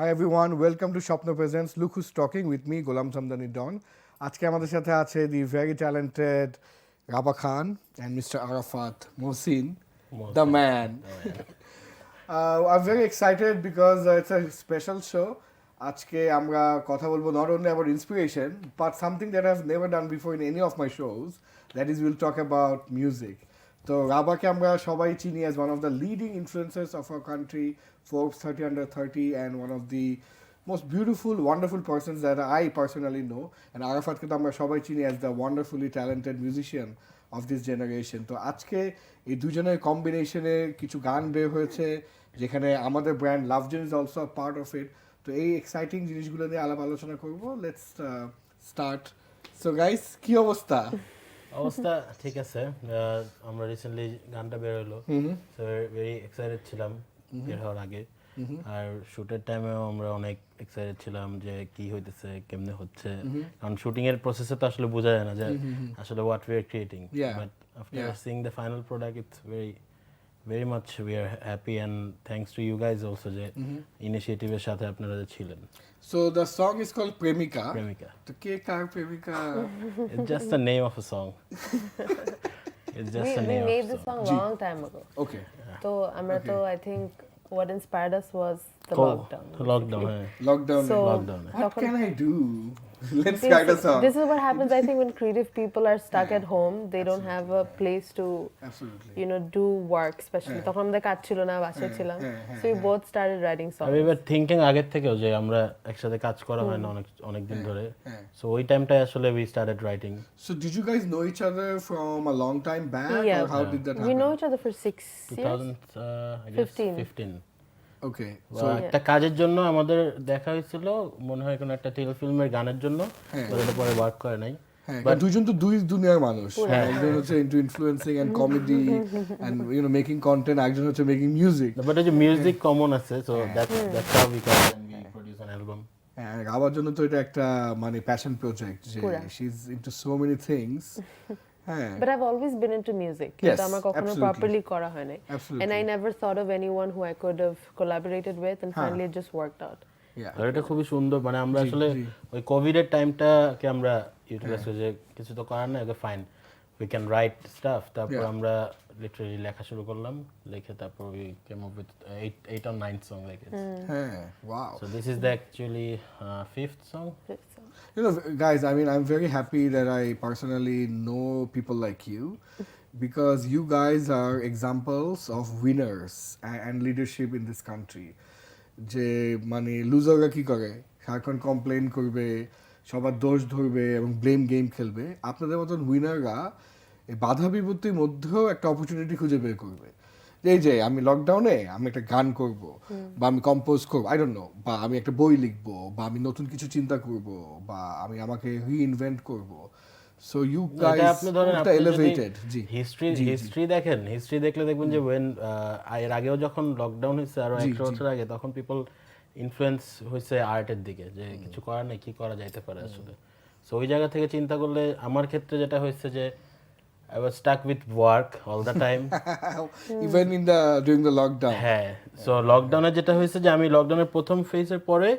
Hi everyone, welcome to Shwapno presents Look Who's Talking with me, Sumdany Don. আজকে আমাদের সাথে আছে the very talented Raba Khan and Mr. Arafat Mohsin, the man. I'm very excited because it's a special show. আজকে আমরা কথা বলবো not only about inspiration, but something that I've never done before in any of my shows. That is, we'll talk about music. তো রাবাকে আমরা সবাই চিনি as one of the leading influencers of our country, Forbes 30 under 30, and one of the most beautiful, wonderful persons that I personally know. And আরাফাতকে তো আমরা সবাই চিনি as the wonderfully talented musician of this generation. তো আজকে এই দুজনের কম্বিনেশনে কিছু গান বের হয়েছে যেখানে আমাদের ব্র্যান্ড লাভজেন is also a part of it. তো এই এক্সাইটিং জিনিসগুলো নিয়ে আলাপ আলোচনা করব। Let's start. সো গাইস, কি অবস্থা? অবস্থা ঠিক আছে। আমরা রিসেন্টলি গানটা বের হলো, সো ভেরি এক্সাইটেড ছিলাম বের হওয়ার আগে। আর শুটের টাইমেও আমরা অনেক এক্সাইটেড ছিলাম যে কি হইতেছে, কেমনে হচ্ছে, কারণ শুটিং এর প্রসেসে তো আসলে বোঝা যায় না যে আসলে what we are creating, but after seeing the final product it's very much we are happy, and thanks to you guys also যে ইনিশিয়েটিভের সাথে আপনারা যে ছিলেন। So the song is called Premika. তো কে কার প্রেমিকা? It's just the name of a song. It's just the name. We made this song long time ago. Okay. So আমরা তো I think what inspired us was the lockdown. Lockdown. Lockdown. What can I do? Let's write a song. This is what happens, I think, when creative people are stuck at home. They don't have a place to, do work, especially. তখন আমাদের কাজ ছিল না, বাসায় ছিলাম। So we both started writing songs. We were thinking আগের থেকেও যে আমরা একসাথে কাজ করা হয় না অনেক দিন ধরে। So ওই টাইমটায় আসলে we started writing. So did you guys know each other from a long time back, or how did that happen? We know each other for 6 years. 15. Okay. So একটা কাজের জন্য আমাদের দেখা হয়েছিল, মনে হয় কোনো একটা টেল ফিল্মের গানের জন্য, ওটা পরে ওয়ার্ক করে নাই। বাট দুজন তো দুই দুনিয়ার মানুষ। একজন হচ্ছে into influencing and comedy and making content, একজন হচ্ছে মেকিং মিউজিক। বাট এই যে মিউজিক কমন আছে, so that's how we can produce an album. হ্যাঁ, আমার জন্য তো এটা একটা মানে প্যাশন প্রজেক্ট, যে she is into so many things. But I've always been into music. Yes, আমার কখনো properly করা হয় নাই, and I never thought of anyone who I could have collaborated with, and finally it just worked out. আর এটা খুবই সুন্দর, মানে আমরা আসলে ওই কোভিড এর টাইমটাকে আমরা ইউটিলাইজ করি যে কিছু তো করার নাই, okay fine we can write staff. তারপর আমরা লিটারালি লেখা শুরু করলাম, লিখে তারপর we came up with 8 or 9 song like it. Wow. So this is the actually fifth song. Guys, I mean, I'm very happy that I personally know people like you, because you guys are examples of winners and leadership in this country. যে মানে লুজাররা কি করে, সারাক্ষণ complain করবে, সবার দোষ ধরবে এবং ব্লেম গেম খেলবে। আপনাদের মতন উইনাররা এই বাধা বিপত্তির মধ্যেও একটা অপরচুনিটি খুঁজে বের করবে। এই যে আমি লকডাউনে আমি একটা গান করব, বা আমি কম্পোজ করবো, আই ডোন্ট নো, বা আমি একটা বই লিখবো, বা আমি নতুন কিছু চিন্তা করব, বা আমি আমাকে রিইনভেন্ট করব। সো ইউ গাইস আপনি ধরেন এলিভেটেড। জি, হিস্ট্রি দেখেন, হিস্ট্রি দেখলে দেখবেন যে ওয়েন এর আগেও যখন লকডাউন হয়েছে আরো 1 বছর আগে, তখন পিপল ইনফ্লুয়েন্স হয়েছে আর্টের দিকে, যে কিছু করার নেই, কি করা যাইতে পারে আসলে। সো ওই জায়গা থেকে চিন্তা করলে আমার ক্ষেত্রে যেটা হয়েছে যে I was stuck with work all the time. Even during the lockdown. হ্যাঁ, সো লকডাউনে যেটা হয়েছে যে আমি লকডাউনের প্রথম ফেজের পরে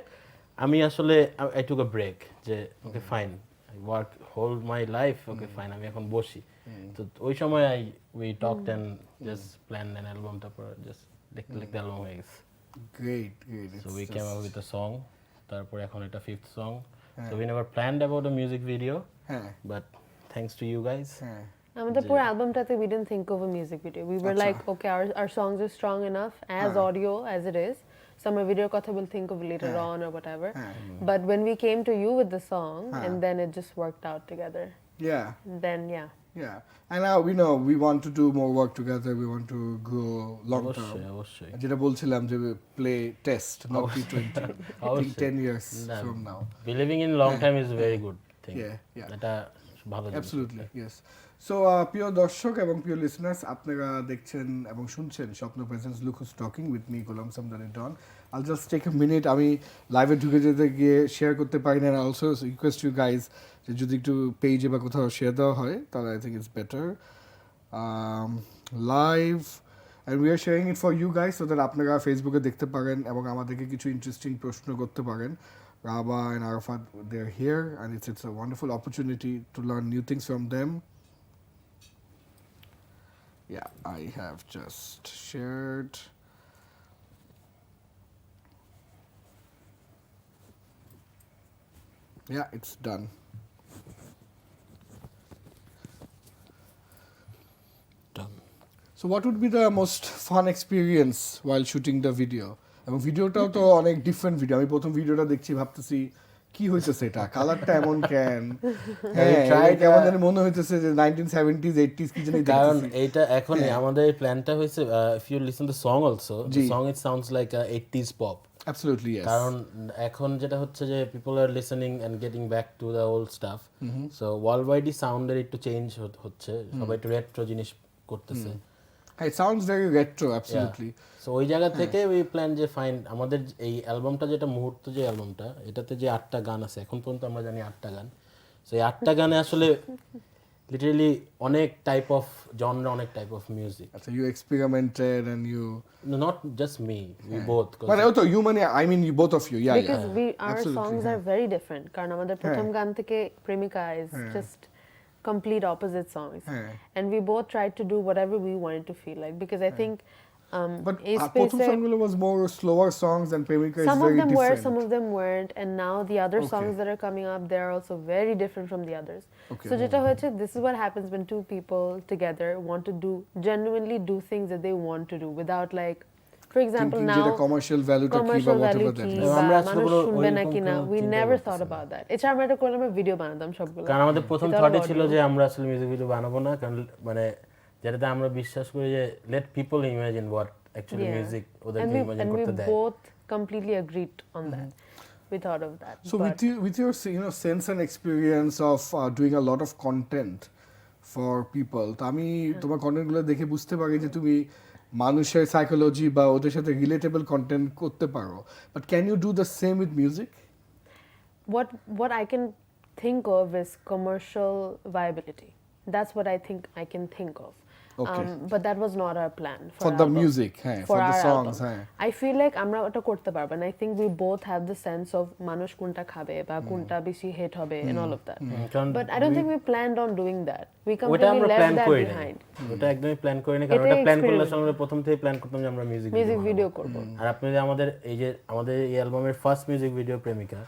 আমি আসলে I took a break, যে okay fine, I work whole my life, okay fine, আমি এখন বসি। তো ওই সময় we talked and just planned an album, তারপর just লিখতে অ্যালবাম হয়ে গেছে। Great. So we came up with a song, তারপর এখন এটা fifth song. So we never planned about a music video, but thanks to you guys. আমাদের পুরো অ্যালবামটাতে we didn't think of a music video. We were like, okay, our songs are strong enough as audio as it is. Some video কথা we'll think of later on or whatever. But when we came to you with the song, and then it just worked out together. Then And now we know we want to do more work together. We want to grow long term. অবশ্যই যেটা বলছিলাম যে play test, not T20. I think 10 years from now. Believing in long time is a very good thing. এটা ভালো জিনিস। Absolutely, yes. So প্রিয় দর্শক এবং প্রিয় লিসনার্স, আপনারা দেখছেন এবং শুনছেন Shwapno presents look who's talking with me Sumdany Don. I'll just take a minute. আমি লাইভে ঢুকে যেতে গিয়ে শেয়ার করতে পারি না। অলসো রিকোয়েস্ট ইউ গাইজ যে যদি একটু পেজে বা কোথাও শেয়ার দেওয়া হয় তাহলে I think it's better. Live and we are sharing it for you guys so that আপনারা ফেসবুকে দেখতে পারেন এবং আমাদেরকে কিছু ইন্টারেস্টিং প্রশ্ন করতে পারেন. Raba and Arafat, they're here, and it's a wonderful opportunity to learn new things from them. Yeah, I have just shared. Yeah, it's done. Done. So what would be the most fun experience while shooting the video? এবং ভিডিওটাও তো অনেক different video. আমি প্রথম ভিডিওটা দেখছি ভাবতেছি কি হইতেছে এটা, কালারটা এমন কেন, হ্যাঁ কেমন জানি মনে হইতেছে যে 1970s 80s কি জানি কারণ দেখতেছি. এইটা এখন আমাদের প্ল্যানটা হয়েছে if you listen the song also the song it sounds like a 80s pop. Absolutely, yes. কারণ এখন যেটা হচ্ছে যে people are listening and getting back to the old stuff. So worldwide সাউন্ডের একটু চেঞ্জ হচ্ছে, সবাই একটু রেট্রো জিনিস করতেছে. It sounds very retro, absolutely. So ওই জায়গা থেকে ওই প্ল্যান যে ফাইন আমাদের এই অ্যালবামটা যেটা মুহূর্ত যে অ্যালবামটা এটাতে যে 8টা গান আছে এখন পর্যন্ত আমরা জানি 8টা গান. সো এই 8টা গানে আসলে লিটারালি অনেক টাইপ অফ জনরা, অনেক type of music. So you experimented and you Not just me, we both. But also you I mean you both of you, yeah, because yeah. our Absolutely, songs are very different. কারণ আমাদের প্রথম গান থেকে প্রেমিকা is just complete opposite songs, and we both tried to do whatever we wanted to feel like, because I think But a প্রথম space songগুলো was more slower songs and Premika is some very of them different. were, some of them weren't, and now the other songs that are coming up, they are also very different from the others. So যেটা হয়েছে, this is what happens when two people together want to genuinely do things that they want to do without like, for example, Thinking now যেটা commercial value টা কি বা commercial whatever value that কি is. বা আমরা আসলে মানুষ কোনো শুনবে না ওইরকম কিনা, কোনো we চিন্তা never করতেছি thought না। about that. এছাড়া আমরা একটা করলাম ভিডিও বানাতাম সবগুলো, কারণ আমাদের প্রথম Without থটই audio. ছিল যে আমরা আসলে মিউজিক ভিডিও বানাবো না, কারণ মানে যেটাতে আমরা বিশ্বাস করি যে late people imagine what actually music ওদেরকে ইমাজিন and we করতে দেয়. both completely agreed on that. We thought of that. So with your sense and experience of doing a lot of content for people, তো আমি তোমার কন্টেন্টগুলো দেখে বুঝতে পারি যে তুমি মানুষের সাইকোলজি বা ওদের সাথে রিলেটেবল কন্টেন্ট করতে পারো, but can you do the same with music? What I can think of is commercial viability. That's what I think I can think of. Okay. But that was not our plan For our the album. music, for the our songs, album. I feel like আমরা ওটা করতে পারবো, and I think we both have the sense of মানুষ কোনটা খাবে বা কোনটা বেশি হিট হবে and all of that. But I don't think we planned on doing that. We ওটা completely আমরা left প্ল্যান that করি না, behind. ওটা একদমই প্ল্যান করি না, কারণ ওটা এটাই প্ল্যান করলে experiment. আমরা প্রথম থেকে প্ল্যান করতাম যে আমরা মিউজিক ভিডিও করব। আর আপনি যে আমাদের এই অ্যালবামের ফার্স্ট মিউজিক ভিডিও প্রেমিকা,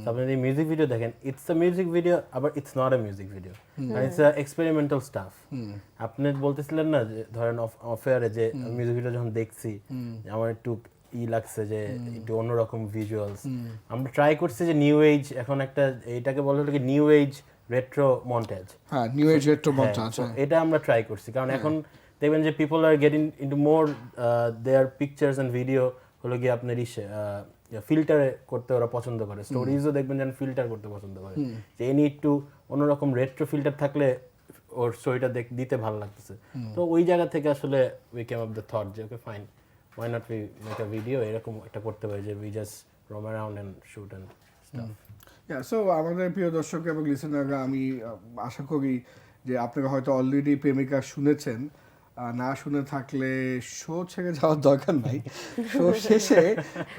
আপনি যদি মিউজিক ভিডিও দেখেন, ইটস আ মিউজিক ভিডিও, আবার it's not a music video, আর ইটস আ এক্সপেরিমেন্টাল স্টাফ. আপনি বলতেছিলেন না যে ধরেন অফেয়ারে যে মিউজিক ভিডিও যখন দেখছি আমার একটু লাগছে যে একটু অন্যরকম ভিজুয়ালস, আমরা ট্রাই করছি যে নিউ এজ, এখন একটা এইটাকে বলা হলো কি নিউ এজ রেট্রো মন্টেজ. হ্যাঁ, নিউ এজ রেট্রো মন্টেজ, এটা আমরা ট্রাই করছি, কারণ এখন দেখবেন যে people are getting into more their pictures and video হলো গিয়ে আপনার ফিল্টারে করতে ওরা পছন্দ করে, স্টোরিজও দেখবেন যেন ফিল্টার করতে পছন্দ করে, যে এনি একটু অন্যরকম রেট্রো ফিল্টার থাকলে ওর স্টোরিটা দিতে ভালো লাগতেছে. তো ওই জায়গা থেকে আসলে we came up the thought যে okay fine, why not we make a video, এরকম একটা করতে পারি যে we just roam around and shoot and stuff. So আমাদের প্রিয় দর্শক এবং লিসেনাররা, আমি আশা করি যে আপনারা হয়তো অলরেডি প্রেমিকা শুনেছেন. না শুনে থাকলে শো ছেড়ে যাওয়ার দরকার নাই. শো শেষে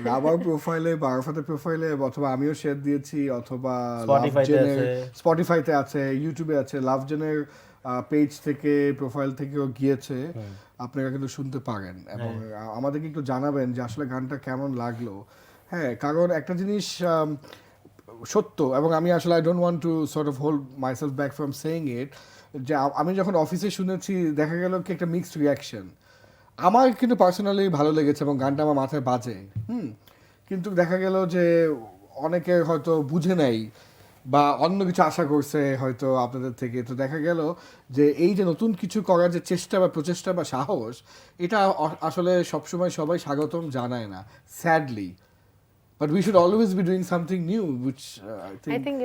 রাবার প্রোফাইলে বা আরাফাতের প্রোফাইলে অথবা আমিও শেয়ার দিয়েছি, অথবা স্পটিফাইতে আছে, ইউটিউবে আছে, লাভজেনের পেজ থেকে প্রোফাইল থেকেও গিয়েছে, আপনারা কিন্তু শুনতে পারেন এবং আমাদেরকে একটু জানাবেন যে আসলে গানটা কেমন লাগলো. হ্যাঁ, কারণ একটা জিনিস সত্য, এবং আমি আসলে I don't want to sort of hold myself back from saying ইট, যে আমি যখন অফিসে শুনেছি দেখা গেল কি একটা মিক্সড রিয়াকশন. আমার কিন্তু পার্সোনালি ভালো লেগেছে এবং গানটা আমার মাথায় বাজে, কিন্তু দেখা গেল যে অনেকে হয়তো বুঝে নেই বা অন্য কিছু আশা করছে হয়তো আপনাদের থেকে. তো দেখা গেল যে এই যে নতুন কিছু করার যে চেষ্টা বা প্রচেষ্টা বা সাহস, এটা আসলে সবসময় সবাই স্বাগতম জানায় না, sadly. But we should always be doing something new, which I think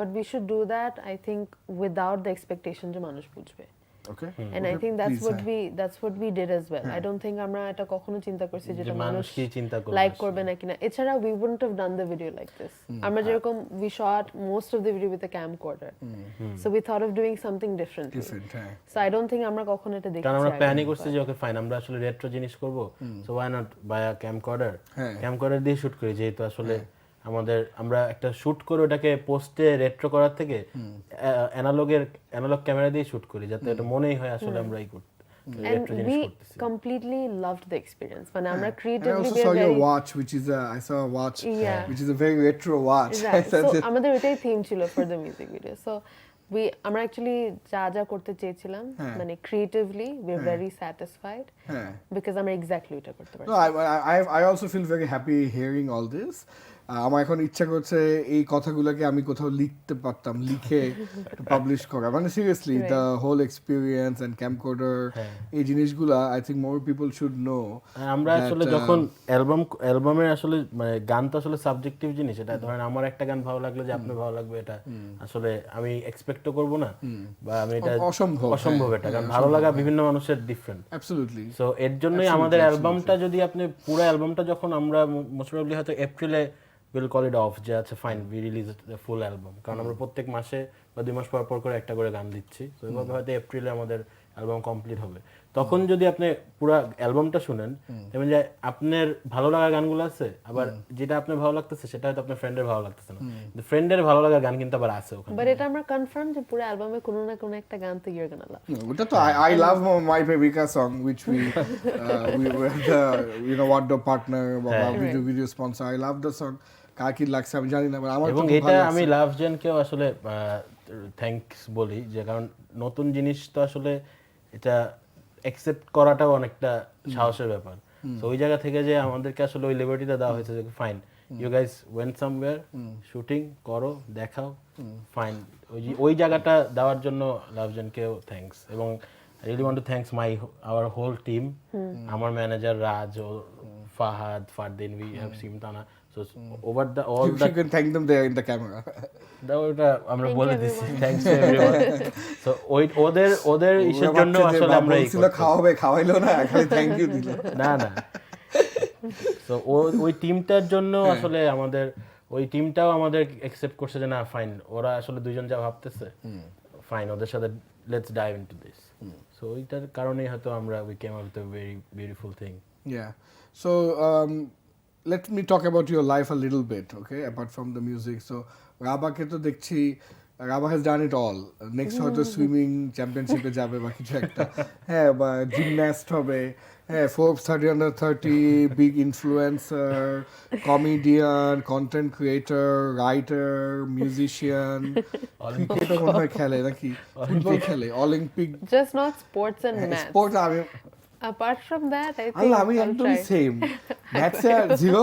but we should do that, I think, without the expectation যে মানুষ বুঝবে. Okay. And I think that's what we did as well. I don't think আমরা এটা কখনো চিন্তা করছি যেটা মানুষ কি চিন্তা করবে লাইক করবে না কিনা। এছাড়া we wouldn't have done the video like this. আমরা যেরকম we shot most of the video with a camcorder. So we thought of doing something differently. So I don't think আমরা কখনো এটা দেখছি। কারণ আমরা প্ল্যানই করছি যে ওকে ফাইন আমরা আসলে রেট্রো জিনিস করব, so why not buy a camcorder? Camcorder দিয়ে শুট করি, যেহেতু আসলে আমরা একটা শুট করে ওটাকে পোস্টে রেট্রো করার থেকে অ্যানালগ ক্যামেরা দিয়ে শুট করি, যাতে এটা মনেই হয় আসলে আমরা And we completely loved the experience. When আমরা creatively I also saw your watch, I saw a watch, which is a very retro watch. So আমাদের ওইটাই থিম ছিল for the music video. So আমরা actually যা করতে চেয়েছিলাম মানে creatively we're very satisfied because আমরা exactly এটা করতে পারছি। No, I also feel very happy hearing all this. আমার এখন ইচ্ছা করছে এই কথাগুলোকে আমি কোথাও লিখতে পারতাম, লিখে পাবলিশ করা, মানে seriously the whole experience and camcorder, এই জিনিসগুলো I think more people should know. আমরা আসলে যখন অ্যালবামের আসলে মানে গান তো আসলে সাবজেক্টিভ জিনিস, এটা ধরেন আমার একটা গান ভালো লাগলে যে আপনার ভালো লাগবে এটা আসলে আমি এক্সপেক্টও করব না, বা আমি এটা অসম্ভব এটা, কারণ ভালো লাগা বিভিন্ন মানুষের ডিফারেন্ট। অ্যাবসলিউটলি। সো এর জন্যই আমাদের অ্যালবামটা যদি আপনি পুরো অ্যালবামটা যখন আমরা মোস্ট প্রবাবলি হয়তো এপ্রিলে we'll call it off, যে আচ্ছা fine we release the full album, কারণ আমরা প্রত্যেক মাসে বা 2 মাস পর পর করে একটা করে গান দিচ্ছি, তো এভাবে হয়তো এপ্রিলে আমাদের অ্যালবাম কমপ্লিট হবে। তখন যদি আপনি পুরো অ্যালবামটা শুনেন, দেখবেন যে আপনার ভালো লাগা গানগুলো আছে, আবার যেটা আপনার ভালো লাগতেছে সেটা হয়তো আপনার ফ্রেন্ডের ভালো লাগতেছে না, কিন্তু ফ্রেন্ডের ভালো লাগার গান কিন্তু আবার আছে ওখানে। বাট এটা আমরা কনফার্ম যে পুরো অ্যালবামে কোনো না কোনো একটা গান তো ইউর গানা লাভ। ওটা তো I love my Pevika song which we were the what the partner video sponsor. I love the song. কার কি লাগছে আমি জানি না, আমার এবং এটা আমি লাভ জেনকেও আসলে থ্যাঙ্কস বলি, যে কারণ নতুন জিনিস তো আসলে এটা অ্যাকসেপ্ট করাটাও অনেকটা সাহসের ব্যাপার। তো ওই জায়গা থেকে যে আমাদেরকে আসলে ওই লিবার্টিটা দেওয়া হয়েছে যে fine you guys went somewhere, shooting করো, দেখাও, ফাইন, ওই জায়গাটা দেওয়ার জন্য লাভজনকেও থ্যাঙ্কস। এবং I really want to thanks our whole team, আমার manager Raj, Fahad, Fardin, we have Simtana. So over all you can thank them there in the camera. ওটা আমরা বলে দিছি, থ্যাঙ্কস টু এভরিওয়ান। সো ওদের ইসের জন্য আসলে আমরা এই খাওয়াইলো না, খালি থ্যাংক ইউ দিল না। সো ওই টিমটার জন্য আসলে ওই টিমটাও আমাদের অ্যাকসেপ্ট করছে যে না ফাইন, ওরা আসলে দুইজন যা ভাবতেছে ফাইন, ওদের সাথে let's dive into this. So ওইটার কারণেই হয়তো আমরা we came out with a very beautiful thing. Yeah. So let me talk about your life a little bit, okay, apart from the music. So Raba ke to dekhi, Raba has done it all. Next হয়তো swimming চ্যাম্পিয়নশিপে যাবে বা কিছু একটা, হ্যাঁ, বা gymnast হবে, হ্যাঁ, Forbes 30/30 big influencer, comedian, content creator, writer, musician, ক্রিকেটও মনে হয় খেলে নাকি, ফুটবল খেলে, Olympic, just not sports and maths. Sports আমি Apart from that, I think আমি একদমই সেম, ম্যাথস এ জিরো,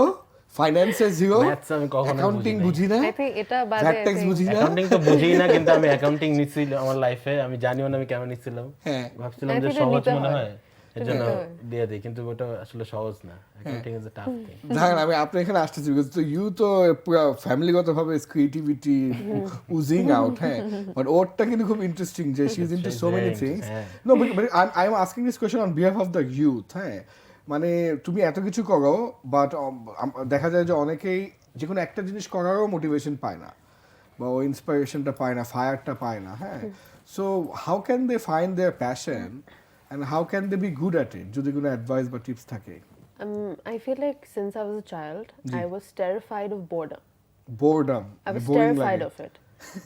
ফাইন্যান্সে জিরো, ম্যাথস আমি কখনো অ্যাকাউন্টিং বুঝি না, I think এটা বাদে ট্যাক্স বুঝি না, অ্যাকাউন্টিং তো বুঝি না, কিন্তু আমি অ্যাকাউন্টিং নিছি আমার লাইফে, আমি জানিও না আমি কেমন নিছিলাম, ভাবছিলাম যে সহজ মনে হয় এজন্য দিয়ে দেই, কিন্তু ওটা আসলে সহজ না, accounting is a tough thing. দেখেন আমি আপনি এখানে আসতেছি বিকজ তো ইউ তো পুরো ফ্যামিলিগতভাবে ক্রিয়েটিভিটি উজিং আউট, হ্যাঁ, বাট ওরটা কিন্তু খুব ইন্টারেস্টিং যে she is into so many things. No but I am asking this question on behalf of the youth, হ্যাঁ, মানে তুমি এত কিছু করো, বাট দেখা যায় যে অনেকেই যে কোনো একটা জিনিস করারও মোটিভেশন পায় না, বা ও ইন্সপিরেশনটা পায় না, ফায়ারটা পায় না, হ্যাঁ, so how can they find their passion and how can they be good at it? যদি কোনো অ্যাডভাইস বা টিপস থাকে? I feel like since I was a child, I was terrified of boredom. I was terrified of it.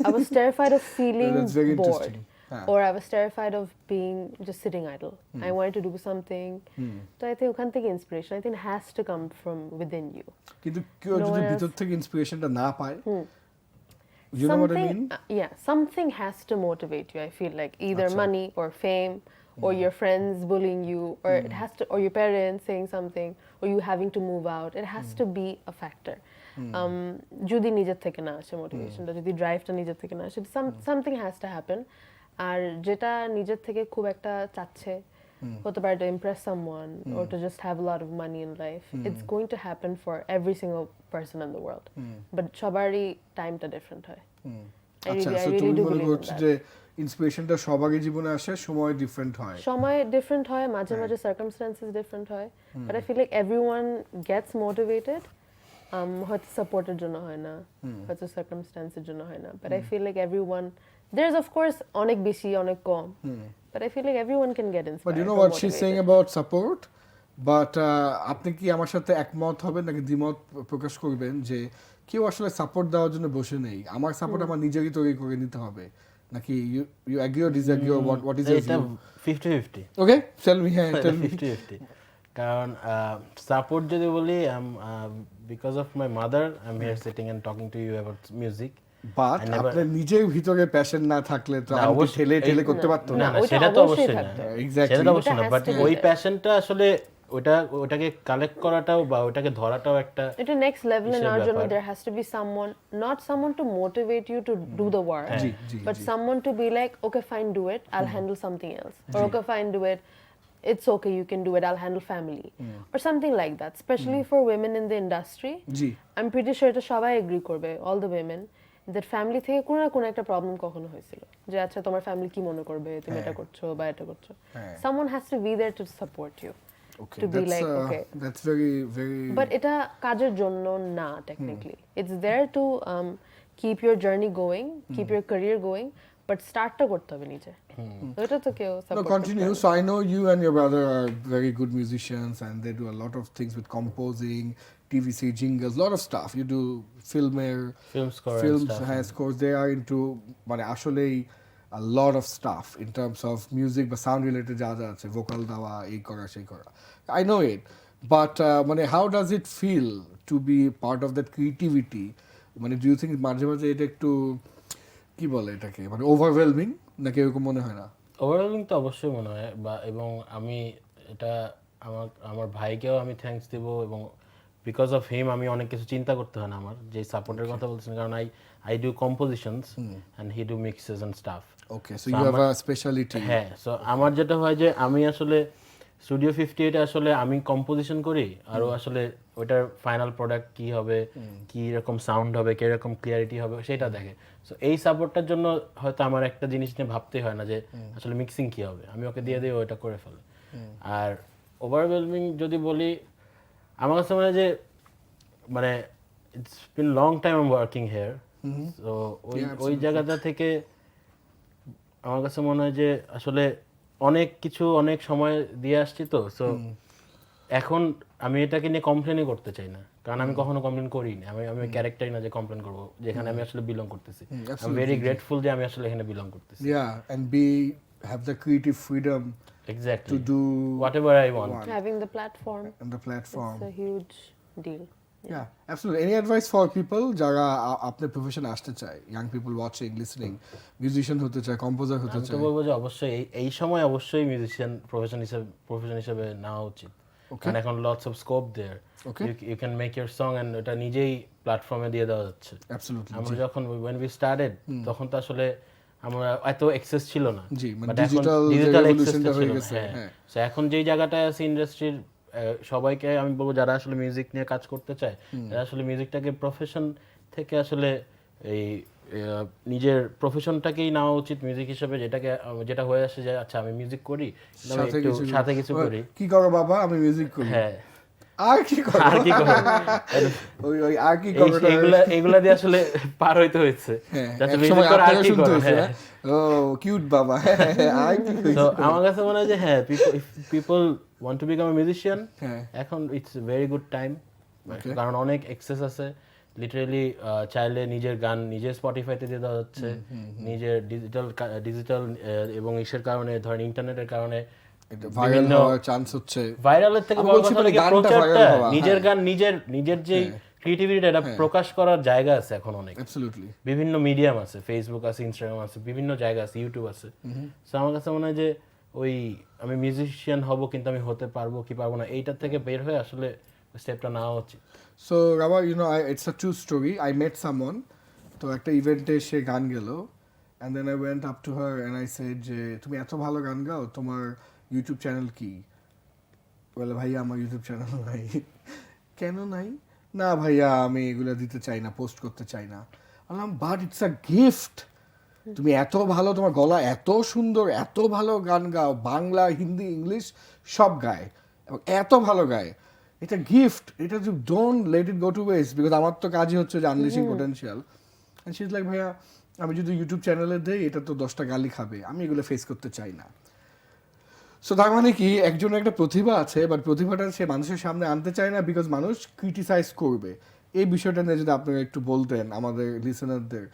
I was terrified of feeling bored. Or I was terrified of being just sitting idle. I wanted to do something. So I think ওখান থেকে inspiration, I think, has to come from within you. কিন্তু কেউ যদি ভিতর থেকে ইন্সপিরেশনটা না পায়, you know what I mean? Yeah, something has to motivate you. I feel like either money or fame, or your friends bullying you, or it has to, or your parents saying something, or you having to move out. It has to be a factor. যদি নিজের থেকে না আসে মোটিভেশনটা, যদি ড্রাইভটা নিজের থেকে না আসে, something has to happen. আর যেটা নিজের থেকে খুব একটা চাচ্ছে, হতে পারে to impress someone or to just have a lot of money in life, it's going to happen for every single person in the world. But সবারই টাইমটা ডিফারেন্ট হয়. আচ্ছা, সো তুমি মনে করছো যে ইন্সপিরেশনটা সবারই জীবনে আসে, সময় ডিফারেন্ট হয়। সময় ডিফারেন্ট হয়, মাঝে মাঝে সার্কামস্ট্যান্সেস ডিফারেন্ট হয়, but I feel like everyone gets motivated. হয়তো সাপোর্টের জন্য হয় না, হয়তো সার্কামস্ট্যান্সের জন্য হয় না, but I feel like everyone, there is of course অনেক বেশি অনেক কম, but I feel like everyone can get inspired. But you know or what she's motivated. saying about support, but আপনি কি আমার সাথে একমত হবেন নাকি দ্বিমত প্রকাশ করবেন যে কেউ আসলে সাপোর্ট দেওয়ার জন্য বসে নেই, আমার সাপোর্ট আমার নিজেরই তৈরি করে নিতে হবে, নাকি you agree or disagree or what is your এটা view? 50-50 Okay, tell me, yeah, tell me. 50-50 কারণ সাপোর্ট যদি বলি, because of my mother I am here sitting and talking to you about music. But I never- আপনার নিজের ভিতরে passion না থাকলে তো না, আমি অবশ্যই- ঠেলে করতে পারতো না না। না ওইটা সেটা তো অবশ্যই অবশ্যই না, থাকতে হবে। Exactly. সেটা তো অবশ্যই না, ওটা has বাট to be ওই there. প্যাশনটা আসলে ওটাকে কালেক্ট করাটাও বা ওটাকে ধরাটাও একটা এটা next level কিসের নেওয়ার জন্য ব্যাপার? there has to be someone, not someone to motivate you to do the work, G, G, but G. someone to be like, okay fine, do it, I'll handle something else, or okay fine, do it, it's okay, you can do it, I'll handle family, or something like that, especially for women in the industry. G, I'm pretty sure এটা সবাই agri করবে, all the women, that family থেকে কোনো না কোনো একটা problem কখনো হয়েছিল, যে আচ্ছা তোমার ফ্যামিলি কি মনে করবে তুমি এটা করছো বা এটা করছো, someone has to be there to support you, okay, to be that's like, okay. that's very But এটা কাজের জন্য না, technically it's there to keep your journey going, keep your career going, but startটা করতে হবে নিজে, এটা তো কেউ No, support continue. So I know you and your brother are very good musicians, and they do a lot of things with composing, TVC jingles, a lot of stuff. You do film score and films, stuff. scores. They are into, মানে আসলেই a lot of stuff in terms of music বা sound related যা যা আছে, vocal দেওয়া, এই করা সেই করা. I know it, but মানে how does it feel to be part of that creativity? মানে do you think মাঝে মাঝে এটা একটু কি বলে এটাকে, মানে ওভারওয়েলমিং নাকি এরকম মনে হয় না? ওভারঅলিং তো অবশ্যই মনে হয়, বা এবং আমি এটা আমার ভাইকেও আমি থ্যাঙ্কস দেব, এবং বিকজ অফ হিম আমি অনেক কিছু চিন্তা করতে হয় না আমার, যে সাপোর্টের কথা বলছেন, কারণ I do compositions and he do mixes and staff. Okay, so you have a specialty. হ্যাঁ, সো আমার যেটা হয় যে আমি আসলে স্টুডিও 58 আসলে আমি কম্পোজিশন করি, আর ও আসলে ওইটার ফাইনাল প্রোডাক্ট কি হবে, কি রকম সাউন্ড হবে, কি রকম ক্লিয়ারিটি হবে সেটা দেখে। সো এই সাপোর্টটার জন্য হয়তো আমার একটা জিনিস নিয়ে ভাবতেই হয় না যে আসলে মিক্সিং কি হবে, আমি ওকে দিয়ে দিয়ে ওইটা করে ফেলে। আর ওভারওয়েলমিং যদি বলি, আমার কাছে মনে হয় যে মানে it's been long time I am working here, so ওই জায়গাটা থেকে আমার কাছে মনে হয় যে আসলে অনেক কিছু অনেক সময় দিয়ে আসছি, তো সো এখন আমি এটাকে নিয়ে কমপ্লেনই করতে চাই না, কারণ আমি কখনো কমপ্লেন করিনি, আমি ক্যারেক্টারই না যে কমপ্লেন করবো, যেখানে আমি আসলে বিলং করতেছি। আই এম ভেরি গ্রেটফুল যে আমি আসলে এখানে বিলং করতেছি। Yeah, and have the creative freedom exactly, to do whatever I want. having the platform, on the platform. it's a huge deal. Yeah, absolutely. Any advice for people যারা আপনার profession আসতে চায়, young people watching, listening, musician হতে চায়, composer হতে আমি তো চায়? বলবো যে অবশ্যই এই সময় অবশ্যই মিউজিশিয়ান প্রফেশন হিসেবে নেওয়া উচিত, কারণ এখন lots of scope there, you can make your song and ওটা নিজেই প্ল্যাটফর্মে দিয়ে দেওয়া যাচ্ছে। Absolutely. আমরা যখন when we started তখন তো আসলে আমরা এত অ্যাক্সেস ছিল না, জি, মানে But এখন digital অ্যাক্সেসটা revolutionটা হয়ে ছিল না, গেছে, হ্যাঁ। হ্যাঁ। So এখন যেই জায়গাটায় আছে ইন্ডাস্ট্রির, সবাইকে আমি বলবো যারা আসলে মিউজিক নিয়ে কাজ করতে চায়, যারা আসলে মিউজিকটাকে প্রফেশন থেকে আসলে এই নিজের প্রফেশনটাকেই নেওয়া উচিত মিউজিক হিসেবে, যেটা হয়ে আসে যে আচ্ছা আমি মিউজিক করি, আমি একটু সাথে কিছু করি। কি করো বাবা, আমি মিউজিক করি, হ্যাঁ, আর কি করো, আর কি করো, ওই আর কি করো, এগুলা দিয়ে আসলে পার হইতে হয়েছে, যাতে মিউজিক করে আর কি করো। হ্যাঁ, ও কিউট বাবা, আর কি করি। তো আমার কাছে মনে হয় যে হ্যাঁ, people want to become a musician, এখন ইটস ভেরি গুড টাইম, কারণ অনেক অ্যাক্সেস আছে, লিটারেলি চাইলে নিজের গান নিজের স্পটিফাইতে দিয়ে দেওয়া যাচ্ছে, নিজের ডিজিটাল এবং ইসের কারণে, ধরেন ইন্টারনেটের কারণে ভাইরাল হওয়ার চান্স হচ্ছে। ভাইরালের থেকে আমি বড় বলছি কথা মানে হলো গানটা প্রচারটা, viral হওয়া, নিজের গান নিজের যে ক্রিয়েটিভিটি এটা প্রকাশ করার জায়গা আছে এখন অনেক, Absolutely. বিভিন্ন মিডিয়াম আছে, ফেসবুক আছে, ইনস্টাগ্রাম আছে, বিভিন্ন জায়গা আছে, ইউটিউব আছে। সো আমার কাছে মনে হয় যে ওই আমি মিউজিশিয়ান হব কিন্তু আমি হতে পারবো কি পারবো না, এইটার থেকে বের হয়ে আসলে স্টেপটা নেওয়া উচিত। So Raba, it's a true story. I met someone, তো একটা ইভেন্টে সে গান গেল, and then I went up to her and I said যে তুমি এত ভালো গান গাও, তোমার ইউটিউব চ্যানেল কি? বলে ভাইয়া আমার ইউটিউব চ্যানেল নাই। কেন নাই? না ভাইয়া আমি এগুলো দিতে চাই না, পোস্ট করতে চাই না। বললাম বাট ইটস আ গিফট, তুমি এত ভালো, তোমার গলা এত সুন্দর, এত ভালো গান গাও, বাংলা, হিন্দি, ইংলিশ সব গায় এবং এত ভালো গায়। এটা গিফট, এটা don't let it go to waste, because আমার তো কাজই হচ্ছে যে unleashing potential. And she is like, ভাইয়া আমি যদি ইউটিউব চ্যানেলে দেই এটা তো 10টা গালি খাবে, আমি এগুলো ফেস করতে চাই না। সো তার মানে কি, একজনের একটা প্রতিভা আছে, বাট প্রতিভাটা সে মানুষের সামনে আনতে চায় না বিকজ মানুষ ক্রিটিসাইজ করবে। এই বিষয়টা নিয়ে যদি আপনারা একটু বলতেন আমাদের লিসেনারদের,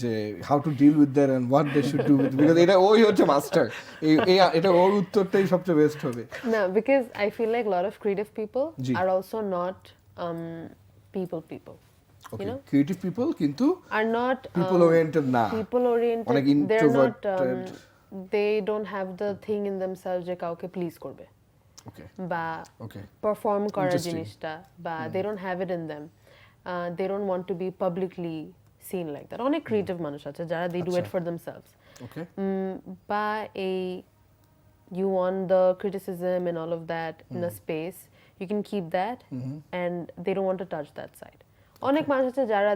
যে how to deal with that and what they should do, because এটা ওই হচ্ছে মাস্টার, এটা ওর উত্তরটাই সবচেয়ে বেস্ট হবে। No, because I feel like a lot of creative people G. are also not people. Okay, You know, creative people কিন্তু are not people oriented না, people oriented. অনেক They're not. introverted. They don't have the thing in themselves যে কাউকে please করবে ওকে বা ওকে perform করার Interesting. জিনিসটা, বা they don't have it in them. They don't want to be publicly seen like that. অনেক ক্রিয়েটিভ মানুষ আছে যারা they do it for themselves. ওকে বা এই you want the criticism and all of that in a space, you can keep that, and they don't want to touch that side. অনেক মানুষ আছে যারা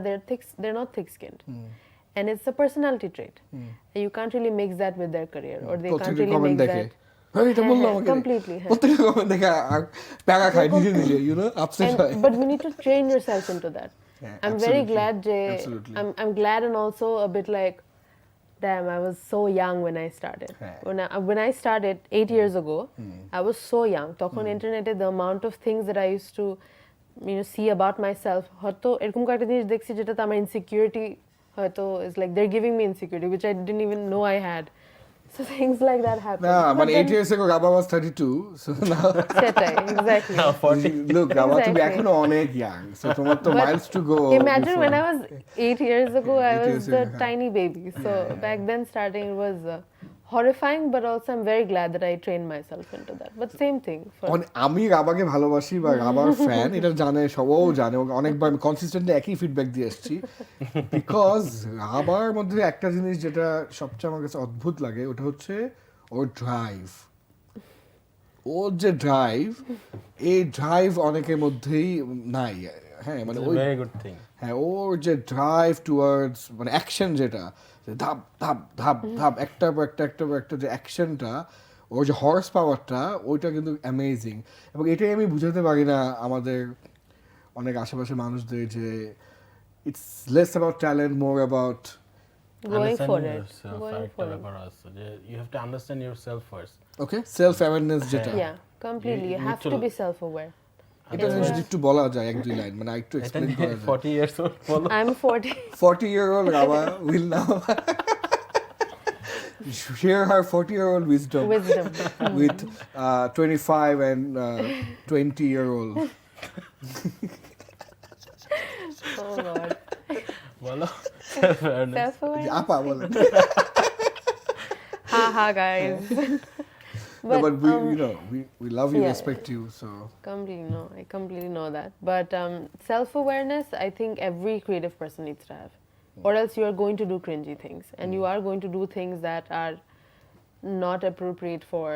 they're not thick skinned, and it's a personality trait. You can't really mix that with their career, or they can't really mix that. হ্যাঁ, এটা বললাম আমাকে Completely, হ্যাঁ। প্রত্যেকটা কমেন্ট দেখে প্যারা খায় নিজে নিজে, ইউ নো, আপসেট হয়। But we need to train yourself into that. Yeah, I'm very absolutely. glad Absolutely. I'm glad, and also a bit like, damn, I was so young when I started. Yeah. When I started 8 years ago, I was so young. তখন ইন্টারনেটে the amount of things that I used to see about myself, হয়তো এরকম কয়েকটা জিনিস দেখছি যেটাতে আমার insecurity হয়তো is like they're giving me insecurity which I didn't even know I had. So things like that happen. না But মানে then- 8 years ago Raba was 32, so now সেটাই, exactly. Now 40. look Raba, তুমি Exactly. এখনো অনেক young, so তোমার তো But miles to go. Imagine when I was 8 years ago, I 8 was years the ago, tiny baby. So back then, starting it was horrifying, but also I'm very glad that I trained myself into that. But same thing. আমি রাবাকে ভালোবাসি বা rubber fan, এটা জানে, সবও জানে, ওকে অনেকবার আমি consistently একই ফিডব্যাক দিয়ে এসেছি, বিকজ রাবার মধ্যে একটা জিনিস যেটা সবচেয়ে আমার কাছে অদ্ভুত লাগে, ওটা হচ্ছে ওর ড্রাইভ। ওর যে ড্রাইভ, এই ড্রাইভ অনেকের মধ্যেই নাই। হ্যাঁ মানে It's a ওই very good thing. হ্যাঁ, ওর যে ড্রাইভ টুয়ার্ডস মানে অ্যাকশন, যেটা ধাপ ধাপ ধাপ ধাপ একটার পর একটা যে অ্যাকশনটা, ওর যে হর্স পাওয়ারটা, ওইটা কিন্তু অ্যামেজিং। এবং এটাই আমি বুঝাতে পারি না আমাদের অনেক আশেপাশে মানুষদের, যে it's less about talent, more about Going for Understanding it. yourself, Going আরেকটা for it. ব্যাপার আছে যে you have to understand yourself first. Okay self awareness যেটা, Yeah, completely. You You have need to to- be self-aware. এটা যদি একটু বলা যায় 1-2 লাইন, মানে একটু এটা এক্সপ্লেইন নিয়ে করা যায়। 40 years old বলো। I'm 40. 40-year-old Raba will now share her 40-year-old wisdom Wisdom. with 25 and 20-year-old. Oh God. বলো self-awareness. Self-aware. আপা বলেন। Ha guys. No, but we, um, you know, we love you, yeah. respect you, so I completely know that. But self-awareness, I think every creative person needs to have, or else you are going to do cringy things, and you are going to do things that are not appropriate for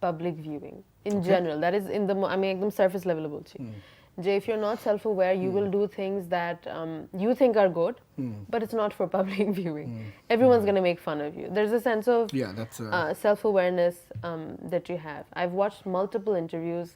public viewing in general. That is in the I mean, ekdom surface level bolchi. যে if you're not self-aware, you will do things that you think are good, but it's not for public viewing. Everyone's going to make fun of you. There's a sense of yeah, that's self-awareness that you have. I've watched multiple interviews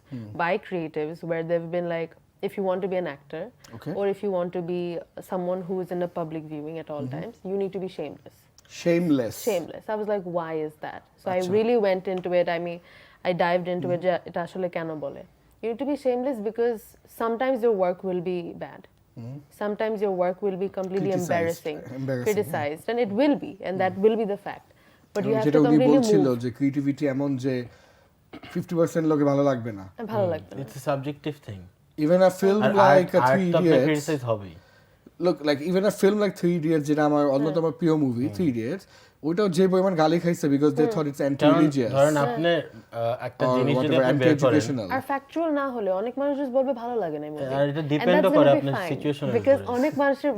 by creatives where they've been like, if you want to be an actor, Okay. or if you want to be someone who is in a public viewing at all times, you need to be shameless. shameless. Shameless. I was like, why is that? So I Acha. really went into it. I mean, I dived into it. এটা আসলে কেন বলে? You need to be shameless because sometimes your work will be bad. Sometimes your work will be completely Criticized. embarrassing, criticized, and it will be, and that will be the fact. But you এবং have যেটা to উনি completely বলছিল move. যে creativity এমন যে 50% লোকে ভালো লাগবে না। ভালো লাগবে না। It's a subjective thing. Even a film R like art Three তো আপনার Idiots, criticize হবেই। look, like even a film like Three Idiots, যেটা আমার অন্যতম প্রিয় মুভি, Three Idiots, ওইটাও যে পরিমাণ গালি খাইছে because they thought it's কারণ anti-religious ধরেন আপনি একটা or জিনিস যদি whatever, আপনি বের করেন, anti-educational. আর ফ্যাকচুয়াল না হলে অনেক মানুষ just বলবে ভালো লাগে না মুভি, আর এটা depend ও করে আপনার situation এর because উপরে। অনেক মানুষের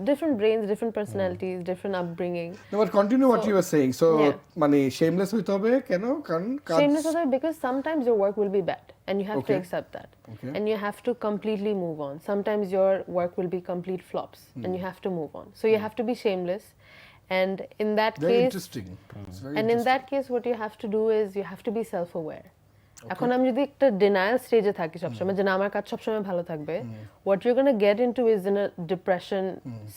different brains, different personalities, different upbringing. No, but continue what you were saying. So Yeah. মানে shameless হইতে হবে কেন? কারণ কাজ Shameless also because sometimes your work will be bad and you have to Okay. accept that. Okay. And you have to completely move on. Sometimes your work will be complete flops and you have to move on. So you have to be shameless And in that Very case, interesting. It's very and in that case, what you have to do is you have to be self-aware. এখন আমি যদি একটা denial stage এ থাকি সবসময় যে না আমার কাজ সবসময় ভালো থাকবে, what you're going to get into is in a depression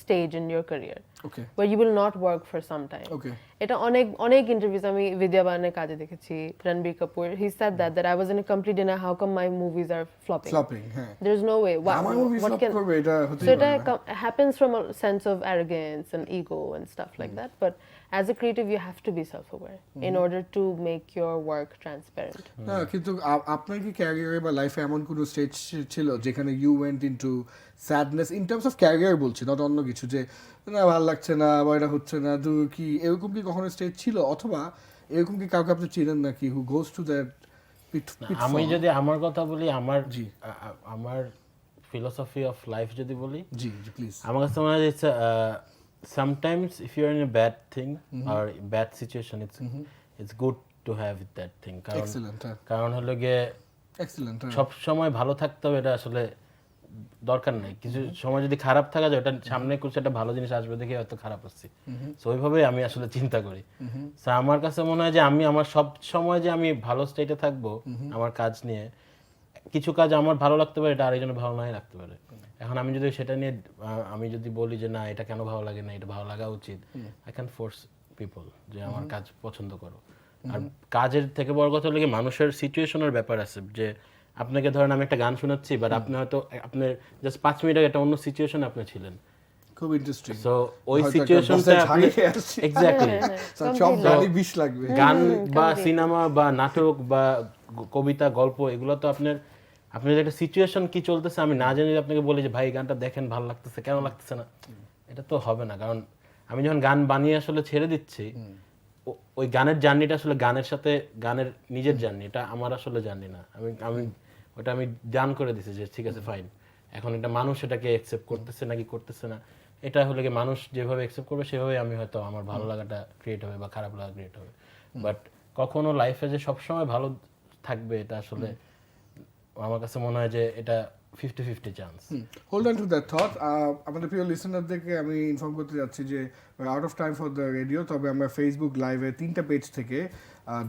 stage in your career, Okay. where you will not work for some time. Okay. এটা অনেক ইন্টারভিউজ আমি বিদ্যাবানের কাজে দেখেছি, Ranbir Kapoor, he said that I was in a complete denial, how come my movies are flopping? হ্যাঁ। There's no way. আমার movie what flop can করবে এটা হতেই so পারে it না। happens from a sense of arrogance and ego and stuff like that. But as a creative, you have to be self-aware in order to make your work transparent. না কিন্তু আপনার কি ক্যারিয়ারে বা লাইফে এমন কোনো স্টেজ ছিল যেখানে you went into sadness in terms of career বলছি, নট অন্য কিছু, যে না ভালো লাগছে না বা এটা হচ্ছে না, তো কি এরকম কি কখনো স্টেজ ছিল, অথবা এরকম কি কাউকে আপনি চিনেন নাকি হু গোজ টু দ্যাট আমি যদি আমার কথা বলি, আমার ফিলোসফি অফ লাইফ যদি বলি, জি প্লিজ। আমার কাছে মনে হয় যে sometimes if you're in a bad thing or bad situation, it's good to have that thing, কারণ হলো গিয়ে সব সময় ভালো থাকতে হবে এটা আসলে দরকার নাই। কিছু সময় যদি খারাপ থাকা যায়, ওটা সামনে কিছু একটা ভালো জিনিস আসবে দেখে হয়তো খারাপ হচ্ছে, সো ওইভাবেই আমি আসলে চিন্তা করি। সো আমার কাছে মনে হয় যে আমি আমার সব সময় যে আমি ভালো স্টেটে থাকবো আমার কাজ নিয়ে, কিছু কাজ আমার ভালো লাগতে পারে, এটা আরেকজনের ভালো নাই লাগতে পারে। এখন আমি যদি সেটা নিয়ে আমি যদি বলি যে না এটা কেন ভালো লাগে না, এটা ভালো লাগা উচিত, আই ক্যান ফোর্স পিপল যে আমার কাজ পছন্দ করো। আর কাজের থেকে বড় কথা হলো কি মানুষের সিচুয়েশনের ব্যাপার আছে, যে আপনাকে ধরেন আমি একটা গান শোনাচ্ছি, বাট আপনি হয়তো আপনার জাস্ট 5 মিনিট আগে একটা অন্য সিচুয়েশনে আপনি ছিলেন, খুব ইন্টারেস্টিং, সো ওই সিচুয়েশনটা আপনি এক্স্যাক্টলি সব গানই বিষ লাগবে। গান বা সিনেমা বা নাটক বা কবিতা গল্প এগুলো তো আপনার একটা সিচুয়েশন কি চলতেছে আমি না জানি আপনাকে বলি যে ভাই গানটা দেখেন ভালো লাগতেছে, কেন লাগতেছে না, এটা তো হবে না। কারণ আমি যখন গান বানিয়ে আসলে ছেড়ে দিচ্ছি, ওই গানের জার্নিটা আসলে গানের সাথে গানের নিজের জার্নি, এটা আমার আসলে জার্নি না। আমি ওটা আমি দান করে দিছি যে ঠিক আছে ফাইন, এখন এটা মানুষ এটাকে অ্যাকসেপ্ট করতেছে নাকি করতেছে না, এটা হলে কি মানুষ যেভাবে অ্যাকসেপ্ট করবে সেভাবে আমি হয়তো আমার ভালো লাগাটা ক্রিয়েট হবে বা খারাপ লাগা ক্রিয়েট হবে। বাট কখনো লাইফে যে সবসময় ভালো থাকবে এটা আসলে আমার কাছে মনে হয় যে এটা 50-50 chance. Hold on to that thought. আমাদের প্রিয় লিসেনারদেরকে আমি ইনফর্ম করতে যাচ্ছি যে out of time for the radio, তবে আমরা ফেসবুক লাইভে 3টা পেজ থেকে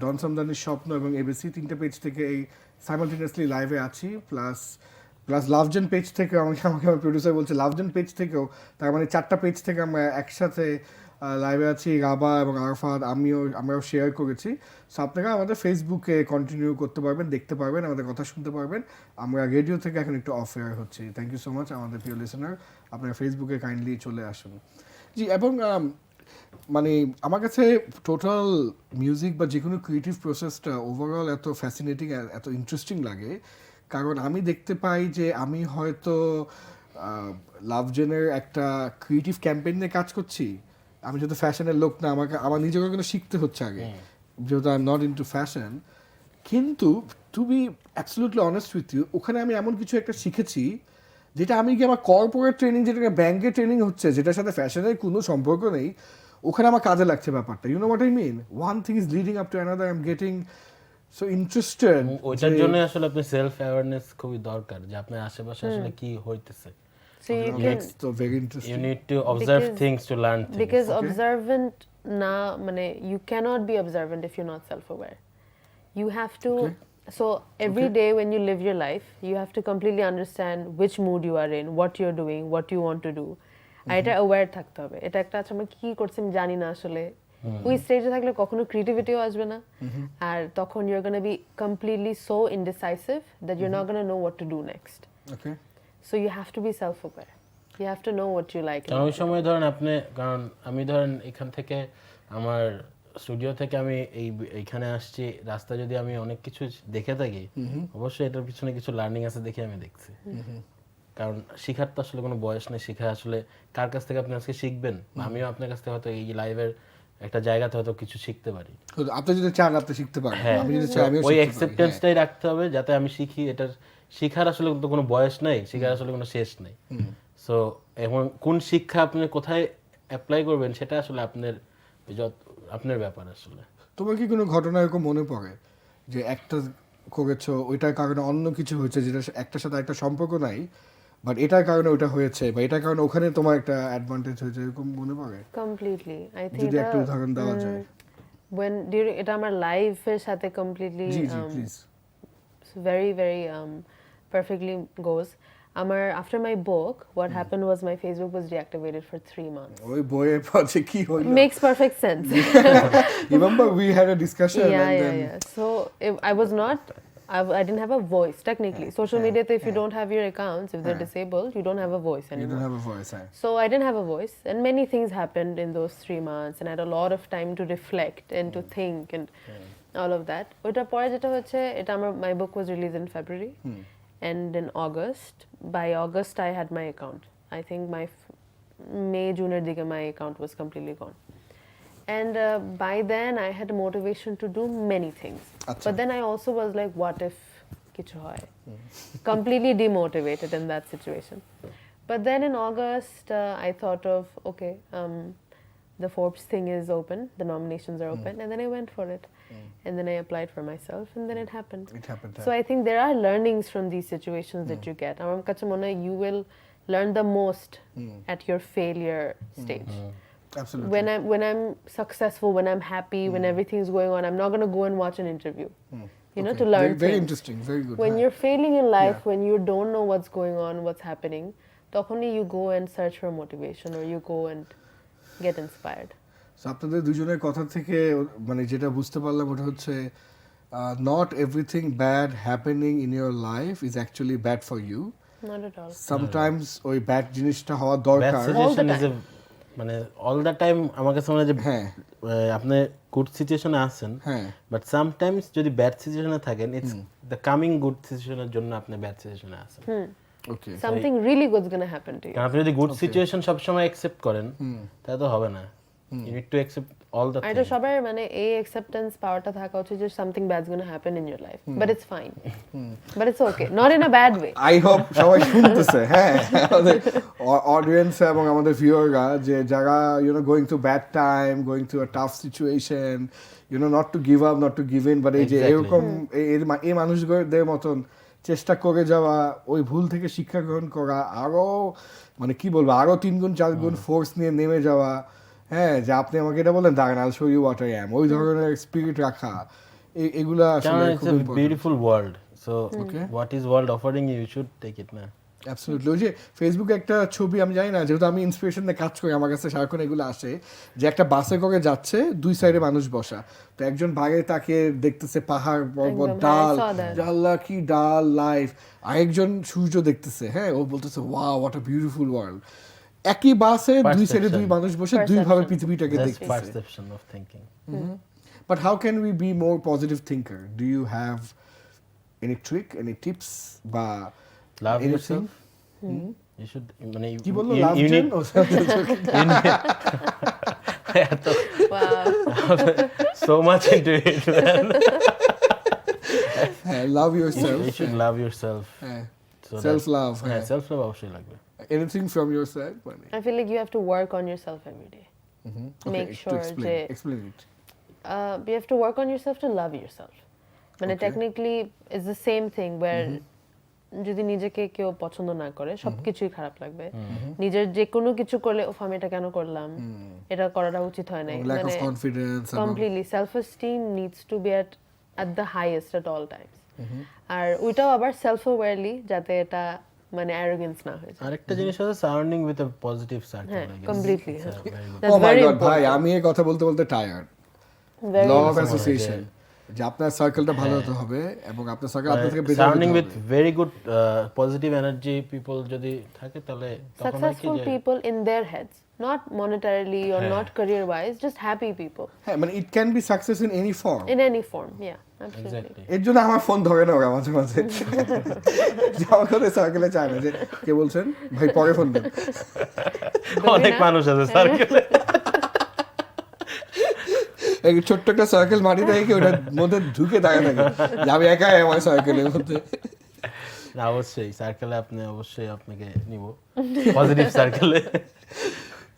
ডন সমদানির স্বপ্ন এবং এবিসি 3টা পেজ থেকে এই সাইমালটেনিয়াসলি লাইভে আছি, প্লাস লাভজেন পেজ থেকে আমাকে আমার প্রডিউসার বলছে লাভজেন পেজ থেকেও, তার মানে 4টা পেজ থেকে আমরা একসাথে লাইভে আছি। রাবা এবং আরাফাত আমরাও শেয়ার করেছি। সো আপনারা আমাদের ফেসবুকে কন্টিনিউ করতে পারবেন, দেখতে পারবেন, আমাদের কথা শুনতে পারবেন। আমরা রেডিও থেকে এখন একটু অফ এয়ার হচ্ছি। থ্যাংক ইউ সো মাচ আমাদের প্রিয় লিসেনার, আপনারা ফেসবুকে কাইন্ডলি চলে আসুন। জি, এবং মানে আমার কাছে টোটাল মিউজিক বা যে কোনো ক্রিয়েটিভ প্রসেসটা ওভারঅল এত ফ্যাসিনেটিং, এত ইন্টারেস্টিং লাগে, কারণ আমি দেখতে পাই যে আমি হয়তো লাভজেনের একটা ক্রিয়েটিভ ক্যাম্পেইন নিয়ে কাজ করছি। আমি যেহেতু ফ্যাশনের লোক না, আমার নিজেকে কিন্তু শিখতে হচ্ছে আগে, যেহেতু I am not into fashion. কিন্তু to be absolutely honest with you, ওখানে আমি এমন কিছু একটা শিখেছি যেটা আমি কি আমার কর্পোরেট ট্রেনিং, যেটা ব্যাংকে ট্রেনিং হচ্ছে, যেটার সাথে ফ্যাশনের কোনো সম্পর্ক নেই, ওখানে আমার কাজে লাগছে ব্যাপারটা। You know what I mean? One thing is leading up to another, I am getting so interested. ওইটার জন্য আসলে আপনি সেলফ অ্যাওয়ারনেস খুবই দরকার, যে আপনার আশেপাশে আসলে কি হইতেছে। So you need to observe things to learn things. Because observant na mane you cannot be observant if you're not self-aware. You have to so every day when you live your life, you have to completely understand which mood you are in, what you're doing, what you want to do. এটা aware থাকতে হবে। এটা একটা আচ্ছা আমি কি করছি আমি জানি না আসলে, ওই স্টেজে থাকলে কখনো ক্রিয়েটিভিটিও আসবে না, আর তখন you're going to be completely so indecisive that you're not going to know what to do next. Okay. So you have to be self-aware. You have to know what you like. কারণ ওই সময় ধরেন আপনি, কারণ আমি ধরেন এখান থেকে আমার স্টুডিও থেকে আমি এইখানে আসছি, রাস্তা যদি আমি অনেক কিছু দেখে থাকি, অবশ্যই এটার পিছনে কিছু লার্নিং আছে দেখে আমি দেখছি। কারণ শিখার তো আসলে কোনো বয়স নেই, শিখা আসলে কার কাছ থেকে আপনি আজকে শিখবেন, আমিও আপনার কাছ থেকে হয়তো এই লাইভের একটা জায়গাতে হয়তো কিছু শিখতে পারি। আপনি যদি চান আপনি শিখতে পারেন, আমি যদি চাই আমিও ওই অ্যাকসেপ্টেন্সটাই রাখতে হবে, যাতে আমি শিখি। এটার শিখার আসলে তো কোনো বয়স নাই, শিখার আসলে কোনো শেষ নেই। সো এখন কোন শিক্ষা আপনি কোথায় অ্যাপ্লাই করবেন সেটা আসলে আপনার ব্যাপার আসলে। তোমার কি কোনো ঘটনা এরকম মনে পড়ে যে একটা করেছো, ওইটার কারণে অন্য কিছু হয়েছে যেটা একটার সাথে একটা সম্পর্ক নাই, বাট এটার কারণে ওটা হয়েছে বা এটার কারণে ওখানে তোমার একটা অ্যাডভান্টেজ হয়েছে এরকম মনে পড়ে? Completely. I think যদি একটা উদাহরণ দেওয়া যায়। when during এটা আমার লাইফের সাথে completely G G please. very very perfectly goes. After my book, what happened was my Facebook was deactivated for 3 months. ওই বইয়ের পথে কি হলো? Makes perfect sense. Remember we had a discussion yeah, and yeah, then yeah. So I was not. I didn't have a voice technically. Social media, if you don't have your accounts, if they're disabled, you don't have a voice you anymore. don't have a voice. So I didn't have a voice, and many things happened in those 3 months, and I had a lot of time to reflect and to think and all of that. ওইটার পরে যেটা হচ্ছে, my book was released in February, and in August, by August I had my account. I think May, June দিকে my account was completely gone. And by then I had motivation to do many things. Achha. But then I also was like, what if kichu hoy? Completely demotivated in that situation. But then in August, I thought of, okay, the Forbes thing is open, the nominations are open, and then I went for it. And then I applied for myself, and then it happened. It happened. So I think there are learnings from these situations that you get. Amar kache mone hoy you will learn the most at your failure stage. Absolutely. When I'm successful, when I'm happy, when everything's going on, I'm not going to go and watch an interview. You know, Okay. to learn Very, very things. interesting, very good. When হ্যাঁ। you're failing in life, Yeah. when you don't know what's going on, what's happening, তখনই you go and search for motivation or you go and get inspired. So আপনাদের দুজনের কথা থেকে মানে যেটা বুঝতে পারলাম ওটা হচ্ছে not everything bad happening in your life is actually bad for you. Not at all. Sometimes ওই ব্যাড জিনিসটা হওয়া ব্যাড দরকার। সিচুয়েশন ইজ মানে অল দ্য টাইম আমার কাছে মনে হয় যে হ্যাঁ। আপনি গুড সিচুয়েশনে আছেন, হ্যাঁ। বাট সামটাইমস যদি ব্যাড সিচুয়েশনে থাকেন, ইটস দ্য কামিং গুড সিচুয়েশনের জন্য আপনি ব্যাড সিচুয়েশনে আছেন। ওকে। Something really good's going to happen to you. কারণ আপনি যদি গুড সিচুয়েশন সবসময় অ্যাকসেপ্ট করেন তাহলে তো হবে না। You need to accept all the আর এটা সবার মানে এই acceptance পাওয়ারটা থাকা উচিত যে something bad's going to happen in your life. But it's fine. But it's okay. Not in a bad way. I hope সবাই শুনতেছে, হ্যাঁ, আমাদের অডিয়েন্স এবং আমাদের ভিউয়াররা যে যারা going through bad time, going through a tough situation, not to give up, not to give in, but এই যে এরকম এই মানুষদের মতন চেষ্টা করে যাওয়া, ওই ভুল থেকে শিক্ষা গ্রহণ করা, আরো মানে কি বলবো, আরো 3 গুণ 4 গুণ ফোর্স নিয়ে নেমে যাওয়া, হ্যাঁ, যে আপনি আমাকে এটা বলেন দাঁড়ান I'll show you what I am, ওই ধরনের স্পিরিট রাখা, এগুলা আসলে খুব important. Beautiful world, so what is world offering you should take it না। অ্যাবসলিউটলি। ওই যে ফেসবুকে একটা ছবি, আমি জানি না, যেহেতু আমি ইন্সপিরেশনে কাজ করি, আমার কাছে সারাক্ষণ এগুলো আসে, যে একটা বাসে করে যাচ্ছে, 2 সাইডে মানুষ বসা, তো একজন বাইরে তাকে দেখতেছে পাহাড় পর্বত ডাল, আল্লাহ কি ডাল লাইফ, আরেকজন সূর্য দেখতেছে, হ্যাঁ, ও বলতেছে wow what a beautiful world. একই বাসে 2 সাইডে 2 মানুষ বসে 2 ভাবে পৃথিবীটাকে দেখতেছে। Perception of thinking. But how can we be more positive thinker? Do you have any trick, any tips বা Love anything? yourself. You should মানে কি বললো, you লাভ need জেন? Wow. so much into it, man. হ্যাঁ, love yourself. You should love yourself. হ্যাঁ, So that- self love. হ্যাঁ, হ্যাঁ, self love অবশ্যই লাগবে। Anything from your side? মানে I feel like you have to work on yourself every day. Make sure যে explain it. you have to work on yourself to love yourself. মানে Okay. technically it's the same thing where যদি নিজেকে কেউ পছন্দ না করে সবকিছুই খারাপ লাগবে। নিজের যে কোনো কিছু করলে ওফ আমি এটা কেন করলাম, এটা করাটা উচিত হয় না, Lack of confidence এবং completely self esteem needs to be at the highest at all times. আর ওইটাও আবার self awarely, যাতে এটা মানে arrogance না হয়ে যায়। আরেকটা জিনিস হচ্ছে surrounding with a positive circle. হ্যাঁ, completely, হ্যাঁ। ও That's মাই very গড ভাই, important. আমি এই কথা বলতে বলতে tired. Very law of important. Association, যে আপনার সার্কেলটা ভালো হতে হবে এবং আপনার সার্কেল আপনার থেকে বেটার সারাউন্ডিং হতে উইথ হবে। Very good positive energy people যদি থাকে তাহলে তখন হয় কি Successful যে people in their heads, not monetarily or not career wise, just happy people হ্যাঁ, মানে it can be success in any form. in any form. Yeah, absolutely. Exactly এর জন্য আমার ফোন ধরে না ওরা মাঝে মাঝে, যে আমাকে ওদের সার্কেলে চায় না, যে কে বলছেন ভাই পরে ফোন দেন। অনেক মানুষ আছে সার্কেলে। এই ছোট্ট একটা সার্কেল মাটি দেয় কি ওটার মধ্যে ঢুকে দাঁড়িয়ে থাকে, যে আমি একাই আমার সার্কেলের মধ্যে। না, অবশ্যই সার্কেলে আপনি অবশ্যই আপনাকে নিব পজিটিভ সার্কেলে।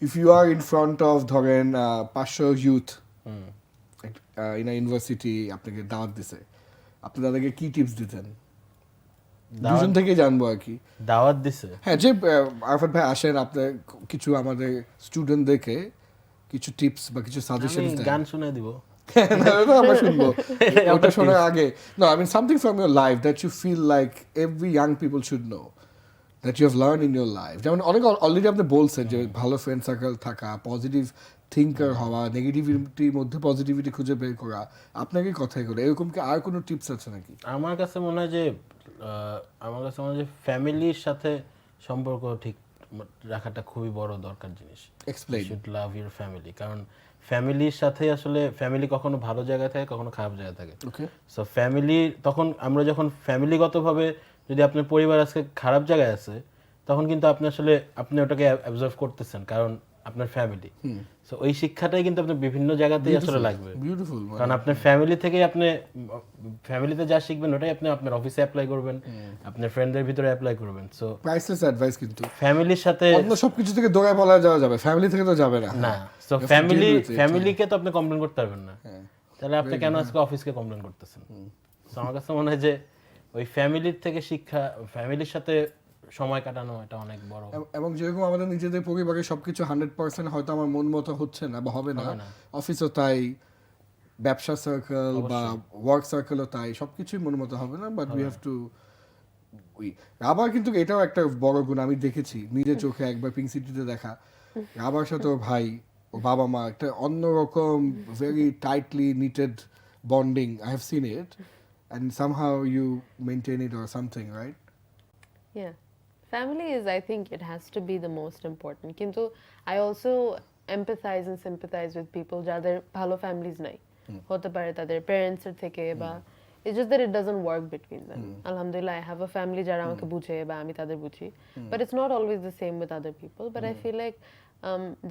If you are in front of ধরেন 500 ইউথ ইন আ ইউনিভার্সিটি, আপনাকে দাওয়াত দিছে, আপনি তাদেরকে কি টিপস দিতেন? দুজন থেকেই জানবো আর কি। দাওয়াত দিছে। হ্যাঁ, যে আরাফাত ভাই আসেন, আপনার কিছু আমাদের স্টুডেন্টদেরকে কিছু টিপস বা কিছু আমি সাজেশনস দেন। গান শুনে দিব। না, ওটা আমরা শুনবো। ওটা শোনার আগে no, I mean something from your life that you feel like every young people should know, that you have learned in your life. যেমন অনেক অলরেডি আপনি বলছেন যে ভালো ফ্রেন্ড সার্কেল থাকা, পজিটিভ থিঙ্কার হওয়া, নেগেটিভিটির মধ্যে পজিটিভিটি খুঁজে বের করা, আপনাকে কথাই করে এরকম কি আর কোনো টিপস আছে নাকি? আমার কাছে মনে হয় যে ফ্যামিলির সাথে সম্পর্ক ঠিক রাখাটা খুবই বড় দরকার জিনিস। Explain. Should love your family, কারণ ফ্যামিলির সাথে আসলে ফ্যামিলি কখনো ভালো জায়গায় থাকে, কখনো খারাপ জায়গায় থাকে। ওকে। সো ফ্যামিলি, তখন আমরা যখন ফ্যামিলিগতভাবে যদি আপনার পরিবার আজকে খারাপ জায়গায় আছে, তখন কিন্তু আপনি ওটাকে অ্যাবজর্ভ করতেছেন, কারণ আপনার ফ্যামিলি। সো ওই শিক্ষাটাই কিন্তু আপনার বিভিন্ন জায়গাতেই আসলে লাগবে। বিউটিফুল। কারণ আপনার ফ্যামিলি থেকেই আপনি ফ্যামিলিতে যা শিখবেন ওটাই আপনি আপনার অফিসে অ্যাপ্লাই করবেন, আপনার ফ্রেন্ডদের ভিতরে অ্যাপ্লাই করবেন। সো প্রাইসলেস অ্যাডভাইস কিন্তু ফ্যামিলির সাথে অন্য সবকিছু থেকে দৌড়ায় পালা যাওয়া যাবে, ফ্যামিলি থেকে তো যাবে না। না। সো ফ্যামিলিকে তো আপনি কমপ্লেন করতে পারবেন না, তাহলে আপনি কেন আজকে অফিসকে কমপ্লেন করতেছেন? সো আমার কাছে মনে হয় যে ওই ফ্যামিলির থেকে শিক্ষা, ফ্যামিলির সাথে সময় কাটানো, এটা অনেক বড়। এবং যেরকম আমাদের নিজেদের পরিবারে সবকিছু 100% হয়তো আমার মন মতো হচ্ছে না বা হবে না, অফিসও তাই, ব্যবসা সার্কেল বা ওয়ার্ক সার্কেলও তাই, সবকিছুই মন মতো হবে না, but we have to rubber. কিন্তু এটাও একটা বড় গুণ আমি দেখেছি নিজের চোখে, একবার পিঙ্ক সিটিতে দেখা রাবার সাথে ওর ভাই, ও বাবা মা, একটা অন্যরকম very tightly knitted bonding. I have seen it and somehow you maintain it or something, right? Yeah. Family is, I think, it has to be the most important. Kintu, I also empathize and sympathize with people যাদের ভালো families নাই, হতে পারে তাদের parents এর থেকে বা it's just that it doesn't work between them. Alhamdulillah, I have a family যারা আমাকে বুঝে বা আমি তাদের বুঝি, but it's not always the same with other people. But I feel like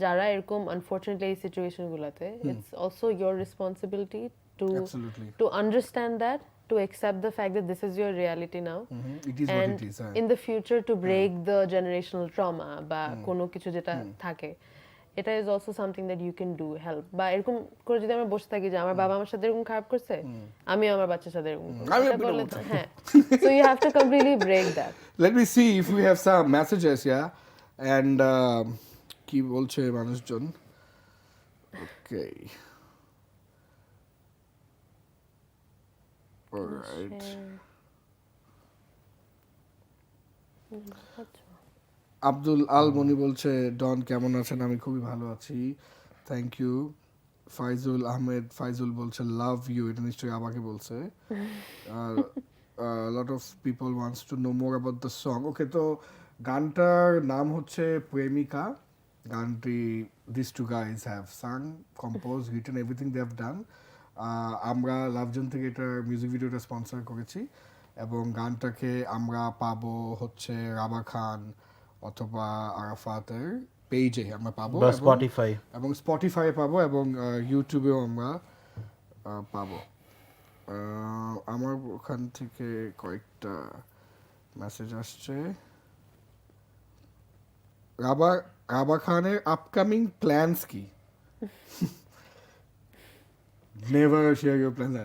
যারা এরকম unfortunately এই situation গুলাতে, it's also your responsibility Absolutely. to understand that, to accept the fact that this is your reality now. It is And what it is. in the future to break the generational trauma বা কোনো কিছু যেটা থাকে, এটা is also something that you can do, help. বা এরকম করে যদি আমরা বসে থাকি যে আমার বাবা আমার সাথে এরকম খারাপ করছে, আমি আমার বাচ্চার সাথে এরকম করব, এটা করলে তো হ্যাঁ, so you have to completely break that. Let me see if we have some messages, yeah, and কি বলছে মানুষজন? Okay. All right. আব্দুল আল মনি বলছে, ডন কেমন আছেন? আমি খুবই ভালো আছি, থ্যাংক ইউ। ফাইজুল আহমেদ ফাইজুল বলছে লাভ ইউ, এটা নিশ্চয়ই আমাকে বলছে। Lot of people wants to know more about the song. Okay, তো গানটার নাম হচ্ছে প্রেমিকা। গানটি this two guys have sang, compose, written, everything they have done. আমরা লাভজন থেকে এটার মিউজিক ভিডিওটা স্পন্সর করেছি এবং গানটাকে আমরা পাবো হচ্ছে রাবা খান অথবা আরাফাতের পেজে আমরা পাবো, স্পটিফাই এবং স্পটিফাইয়ে পাবো এবং ইউটিউবেও আমরা পাবো। আমার ওখান থেকে কয়েকটা মেসেজ আসছে। রাবা খানের আপকামিং প্ল্যানস কি? Never share your plans.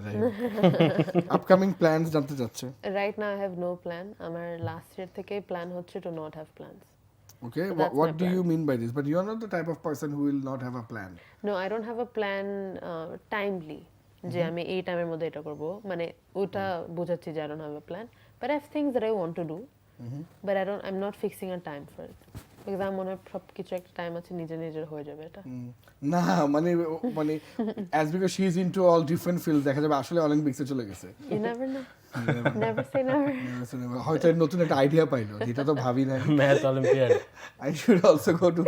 Upcoming plans জানতে চাচ্ছে। Right now I have no plan. আমার last year থেকে plan হচ্ছে to not have plans. Okay, So that's what my do plan. you mean by this? But you are not the type of person who will not have a plan. No, I don't have a plan timely. যে আমি এই টাইমের মধ্যে এটা করব, মানে ওটা বোঝাচ্ছি যে I don't have a plan. But I have things that I want to do. But I'm not fixing a time for it. Because আমার মনে হয় সব কিছু একটা টাইম আছে, নিজের হয়ে যাবে এটা। না মানে as because she is into all different fields, দেখা যাবে আসলে অলিম্পিক্সে চলে গেছে। You never know. Never say never. হয়তো এর নতুন একটা আইডিয়া পাইলো যেটা তো ভাবি না। Math olympiad. I should also go to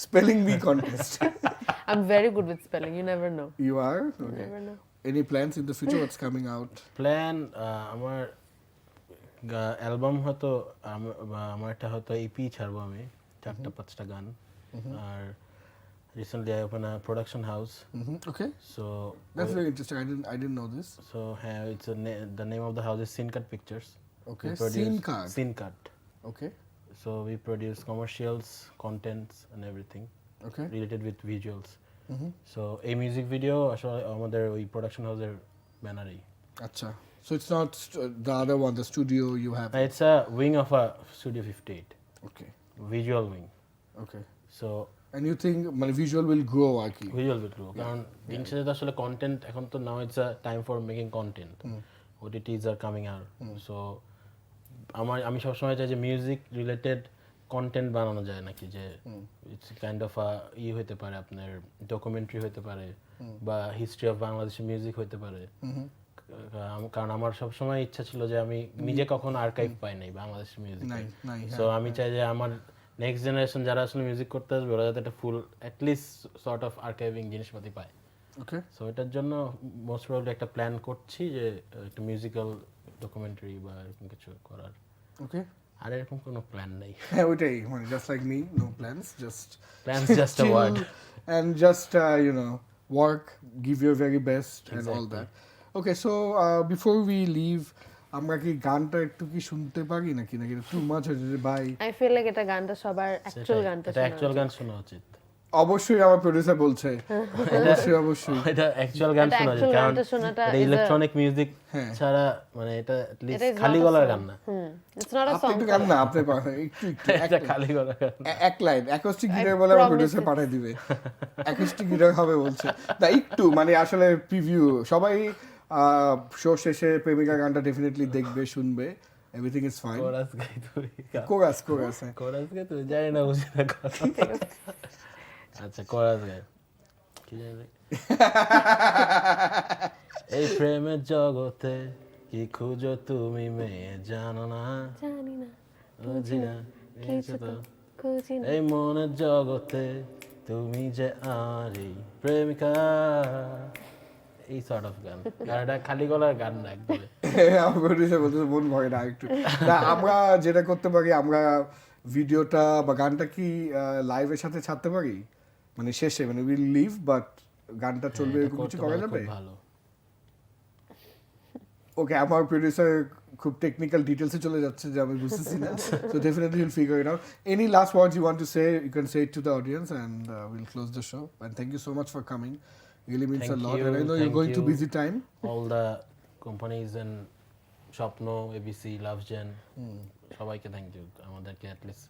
spelling bee contest. I'm very good with spelling. You never know. You are? You Okay. never know. Any plans in the future? What's coming out? Plan আমার album হয়তো আমার একটা হয়তো EP ছাড়বো আমি 4-5টা গান। আর recently I open a production house. Okay. So That's very interesting. I didn't know this. সো হ্যাঁ, it's the name of the house is Scenecut Pictures. Okay. Scene-card. Scenecut. Okay. So we produce commercials, contents and everything Okay. related with visuals. So a music video আসলে আমাদের ওই production হাউসের ব্যানারেই। আচ্ছা। So it's not the other one, the studio you have. It's a wing of a Studio 58, Okay. visual wing. Okay. So And you think মানে visual will grow আর কি? Visual video কারণ দিন শেষে তো আসলে কন্টেন্ট এখন তো now it's a time for making content OTTs are coming out so আমি সবসময় চাই যে মিউজিক রিলেটেড কন্টেন্ট বানানো যায় নাকি যে ইটস কাইন্ড অফ হতে পারে আপনার ডকুমেন্টারি হতে পারে বা হিস্ট্রি অফ বাংলাদেশের মিউজিক হতে পারে কারণ আমার সবসময় ইচ্ছা ছিল যে আমি নিজে কখনো আর্কাইভ পাই নাই বাংলাদেশের মিউজিক সো আমি চাই যে আমার নেক্সট জেনারেশন যারা আসলে মিউজিক করতে আসবে ওরা যাতে একটা ফুল অ্যাটলিস্ট সর্ট অফ আর্কাইভিং জিনিসপাতি পায় ওকে সো এটার জন্য মোস্ট প্রবাবলি একটা প্ল্যান করছি যে একটা মিউজিক্যাল ডকুমেন্টারি বা এরকম কিছু করার ওকে আর এরকম কোনো প্ল্যান নেই হ্যাঁ ওইটাই মানে just like me no plans plans just a word and just you know work, give your very best and all that. Okay, so before we leave আমরা কি গানটা একটু কি শুনতে পারি নাকি নাকি টু মাচ হয়ে যাবে ভাই? I feel like এটা গানটা সবার অ্যাকচুয়াল গানটা এটা অ্যাকচুয়াল গান শোনা উচিত অবশ্যই আমার প্রোডিউসার বলছে অবশ্যই এটা অ্যাকচুয়াল গান শোনা উচিত কারণ এটা ইলেকট্রনিক মিউজিক ছাড়া মানে এটা at least খালি গলার গান না It's not a আপনি song. একটু গান না আপনি একটু এটা খালি গলার গান এক লাইন অ্যাকোস্টিক গিটার বলে আমার প্রোডিউসার পাঠিয়ে দিবে অ্যাকোস্টিক গিটার হবে বলছে না একটু মানে আসলে প্রিভিউ সবাই শো শেষে প্রেমিকা গানটা ডেফিনেটলি দেখবে শুনবে এভরিথিং ইজ ফাইন কোরাস গাই তুই কোরাস কোরাস গাই তুই জানি না বুঝি না কথা আচ্ছা কোরাস গাই কি জানি এই প্রেমের জগতে কি খুঁজো তুমি মেয়ে জানো না জানি না বুঝি না কিছু তো খুঁজি না এই মনের জগতে তুমি যে আরি প্রেমিকা এই সর্ট অফ গান আর এটা খালি গলার গান না একদম আমার প্রোডিউসার বলতে মন ভরে না একটু না আমরা যেটা করতে পারি আমরা ভিডিওটা বা গানটা কি লাইভের সাথে ছাড়তে পারি মানে শেষে মানে উইল লিভ বাট গানটা চলবে এরকম কিছু করা যাবে ভালো ওকে আমার প্রোডিউসার খুব টেকনিক্যাল ডিটেলসে চলে যাচ্ছে যে আমি বুঝতেছি না so definitely will figure it out any last words you want to say you can say it to the audience and will close the show and thank you so much for coming really means Thank a lot you, and I know you're thank going to you. busy time all the companies and Shwapno, ABC, Lovejen সবাইকে thank you আমাদেরকে at least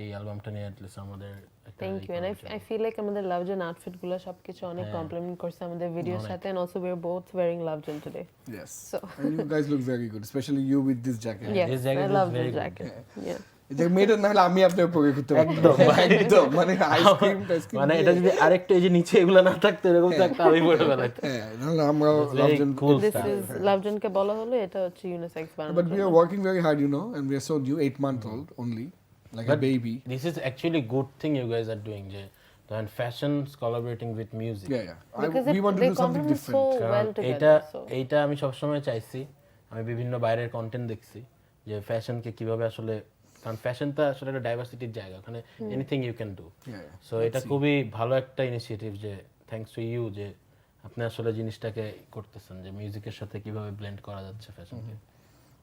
এই অ্যালবামটা নিয়ে at least আমাদের একটা thank you and I feel like আমাদের লাভজন আউটফিটগুলো সবকিছু অনেক কমপ্লিমেন্ট করছে আমাদের ভিডিওর সাথে and also we are both wearing লাভজন today yes So- and you guys look very good especially you with this jacket yes This jacket I is love very the good. jacket yeah এটা made না হলে আমি আপনার পরে করতে একদম, একদম মানে আইসক্রিম মানে এটা যদি আরেকটু এই যে নিচে এগুলো না থাকতো এরকম থাকতো আমি পড়ে বেলাইতাম হ্যাঁ নাহলে আমরা very লাভজন cool this stuff. is লাভজনকে বলা হলো এটা হচ্ছে ইউনিসেক্স but we বানানো are working very hard you know and we are so new 8-month old only like a But baby this is actually good thing you guys are doing যে when fashion's collaborating with music yeah because we want to they do something complement different so কারণ well এইটা together so এইটা আমি সবসময় চাইছি আমি বিভিন্ন বাইরের কন্টেন্ট দেখছি যে ফ্যাশনকে কিভাবে আসলে কারণ ফ্যাশনটা আসলে একটা ডাইভার্সিটির জায়গা ওখানে anything you can do yeah so এটা খুবই ভালো একটা ইনিশিয়েটিভ যে থ্যাঙ্কস টু ইউ যে আপনি আসলে জিনিসটাকে করতেছেন যে মিউজিকের সাথে কিভাবে ব্লেন্ড করা যাচ্ছে ফ্যাশনকে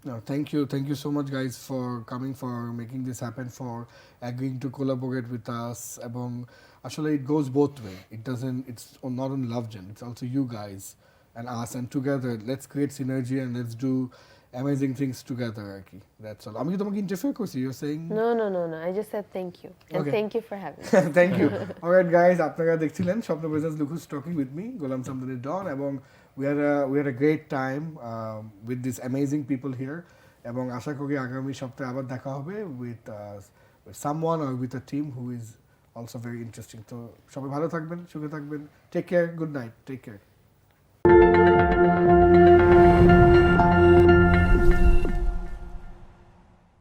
No, thank you so much guys for coming for making this happen for agreeing to collaborate with us এবং আসলে it goes both way it's not only Lovejen it's also you guys and us and together let's create synergy and let's do amazing things together Aki that's all আমি কি তোমাকে interfere করছি you're saying no I just said thank you and Okay. thank you for having me thank you alright guys আপনারা দেখছিলেন স্বপ্ন presence লুকুস talking with me গোলাম সামদানি ডন এবং we had a great time with these amazing people here এবং আশা করি আগামী সপ্তাহে আবার দেখা হবে with someone or with a team who is also very interesting তো সবাই ভালো থাকবেন সুখে থাকবেন take care good night take care